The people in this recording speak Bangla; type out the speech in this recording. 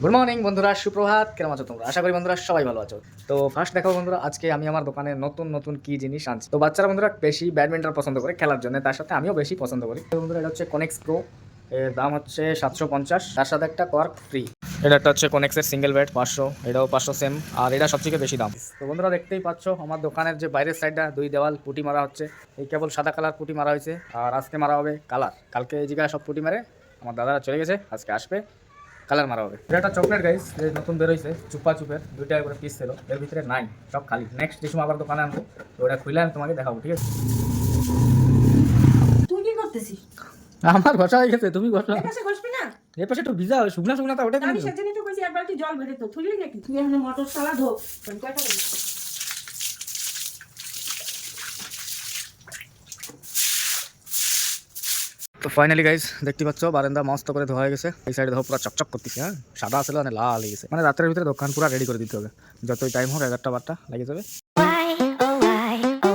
গুড মর্নিং বন্ধুরা, সুপ্রভাত। কেমন আছো তোমরা? আশা করি বন্ধুরা সবাই ভালো আছো। তো ফার্স্ট দেখো বন্ধুরা, আজকে আমি আমার দোকানে নতুন নতুন কি জিনিস আনছি। তো বাচ্চারা বন্ধুরা বেশি ব্যাডমিন্টন পছন্দ করে খেলার জন্য, তার সাথে আমিও বেশি পছন্দ করি। তো বন্ধুরা, এটা হচ্ছে কনেক্স প্রো। এর দাম হচ্ছে 750, তার সাথে একটা কর্ক ফ্রি। এটা একটা হচ্ছে কনেক্সের সিঙ্গেল ব্যাট 500, এটাও 500 সেম, আর এটা সবথেকে বেশি দাম। তো বন্ধুরা দেখতেই পাচ্ছ আমার দোকানের যে বাইরের সাইডটা, দুই দেওয়াল পুটি মারা হচ্ছে। এই কেবল সাদা কালার পুটি মারা হয়েছে, আর আজকে মারা হবে কালার। কালকে এই জায়গায় সব পুটি মারে আমার দাদারা চলে গেছে, আজকে আসবে, কালার মারা হবে। এটা একটা চকলেট গাইস, যে নতুন বেরোইছে চুপা চুপের 2 টাকা করে পিস ছিল, এর ভিতরে নাই, সব খালি। নেক্সট যে সময় আবার দোকানে আনবো, তো ওটা খুলে আমি তোমাকে দেখাবো, ঠিক আছে? তুই কি করতেছিস? আমার ঘষা হয়ে গেছে, তুমি ঘষা। এ পাশে ঘষবি না? এর পাশে একটু ভিজা, শুকনা শুকনা, তা ওটা আমি কিন্তু। সেজন্যই তো কইছি একবার কি জল ভরে তো থুলি নাকি? তুই এখন মটর সালা ধো। কয়টা বাজে? তো ফাইনালি গাইস দেখতে পাচ্ছ বারান্দা মস্ত করে ধোয়া হয়ে গেছে। এই সাইডে ধোয়া পুরো চকচক করতেছে। হ্যাঁ, সাদা আসলে মানে লাল হয়ে গেছে। মানে রাতের ভিতরে দোকান পুরো রেডি করে দিতে হবে, যতই টাইম হোক 11টা 12টা লেগে যাবে। Why, oh why, oh